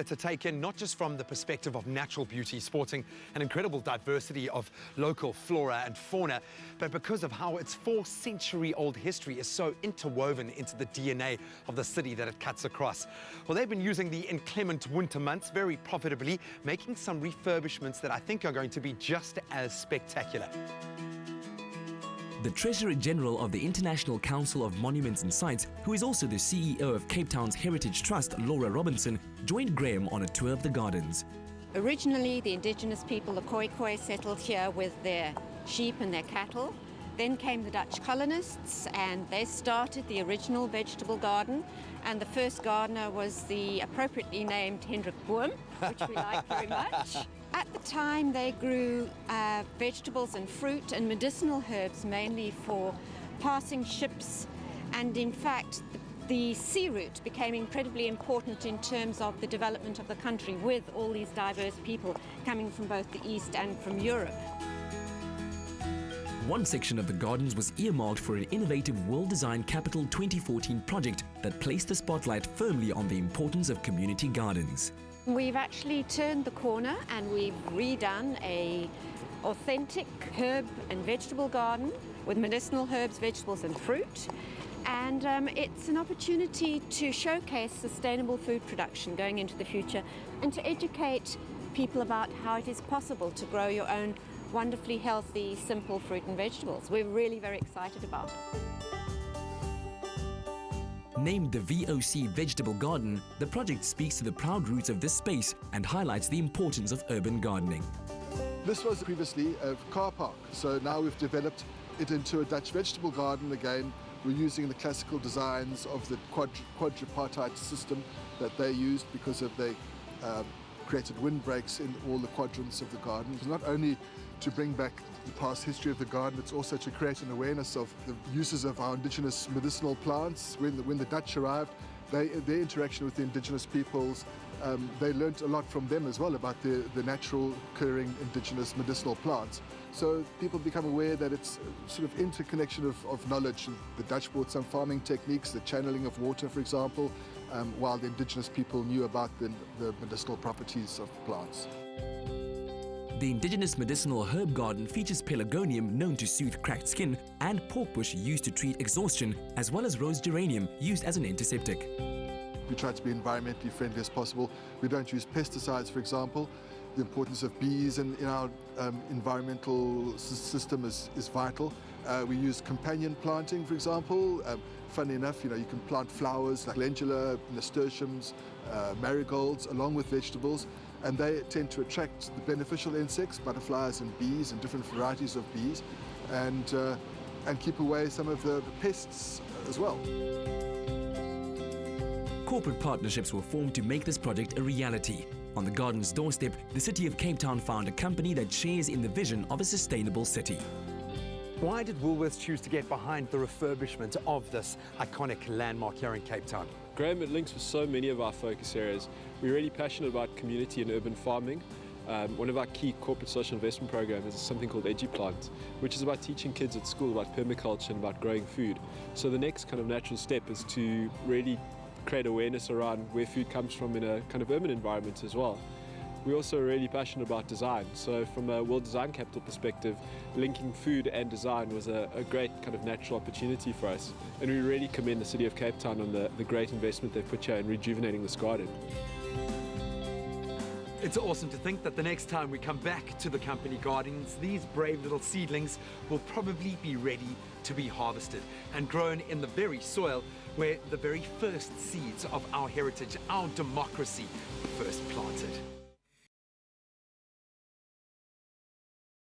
To take in not just from the perspective of natural beauty, sporting an incredible diversity of local flora and fauna, but because of how its 4-century-old history is so interwoven into the DNA of the city that it cuts across. Well, they've been using the inclement winter months very profitably, making some refurbishments that I think are going to be just as spectacular. The Treasurer General of the International Council of Monuments and Sites, who is also the CEO of Cape Town's Heritage Trust, Laura Robinson, joined Graham on a tour of the gardens. Originally, the indigenous people, the Khoikhoi, settled here with their sheep and their cattle. Then came the Dutch colonists, and they started the original vegetable garden. And the first gardener was the appropriately named Hendrik Boom, which we like very much. At the time, they grew vegetables and fruit and medicinal herbs, mainly for passing ships. And in fact, the sea route became incredibly important in terms of the development of the country, with all these diverse people coming from both the East and from Europe. One section of the gardens was earmarked for an innovative World Design Capital 2014 project that placed the spotlight firmly on the importance of community gardens. We've actually turned the corner and we've redone an authentic herb and vegetable garden with medicinal herbs, vegetables and fruit. And it's an opportunity to showcase sustainable food production going into the future and to educate people about how it is possible to grow your own wonderfully healthy, simple fruit and vegetables. We're really very excited about it. Named the VOC Vegetable Garden, the project speaks to the proud roots of this space and highlights the importance of urban gardening. This was previously a car park, so now we've developed it into a Dutch vegetable garden again. We're using the classical designs of the quadripartite system that they used because of they created windbreaks in all the quadrants of the garden. It's not only to bring back the past history of the garden, it's also to create an awareness of the uses of our indigenous medicinal plants. When the Dutch arrived, their interaction with the indigenous peoples, they learnt a lot from them as well about the natural occurring indigenous medicinal plants. So people become aware that it's sort of interconnection of knowledge. The Dutch brought some farming techniques, the channeling of water, for example, while the indigenous people knew about the medicinal properties of plants. The indigenous medicinal herb garden features pelargonium, known to soothe cracked skin, and porkbush used to treat exhaustion, as well as rose geranium used as an antiseptic. We try to be environmentally friendly as possible. We don't use pesticides, for example. The importance of bees in our environmental system is vital. We use companion planting, for example. Funny enough, you can plant flowers like calendula, nasturtiums, marigolds, along with vegetables, and they tend to attract the beneficial insects, butterflies and bees and different varieties of bees, and keep away some of the pests as well. Corporate partnerships were formed to make this project a reality. On the garden's doorstep, the City of Cape Town found a company that shares in the vision of a sustainable city. Why did Woolworths choose to get behind the refurbishment of this iconic landmark here in Cape Town? Graham, it links with so many of our focus areas. We're really passionate about community and urban farming. One of our key corporate social investment programs is something called EduPlant, which is about teaching kids at school about permaculture and about growing food. So the next kind of natural step is to really create awareness around where food comes from in a kind of urban environment as well. We're also really passionate about design. So from a World Design Capital perspective, linking food and design was a great kind of natural opportunity for us. And we really commend the City of Cape Town on the great investment they've put here in rejuvenating this garden. It's awesome to think that the next time we come back to the company gardens, these brave little seedlings will probably be ready to be harvested and grown in the very soil where the very first seeds of our heritage, our democracy, were first planted.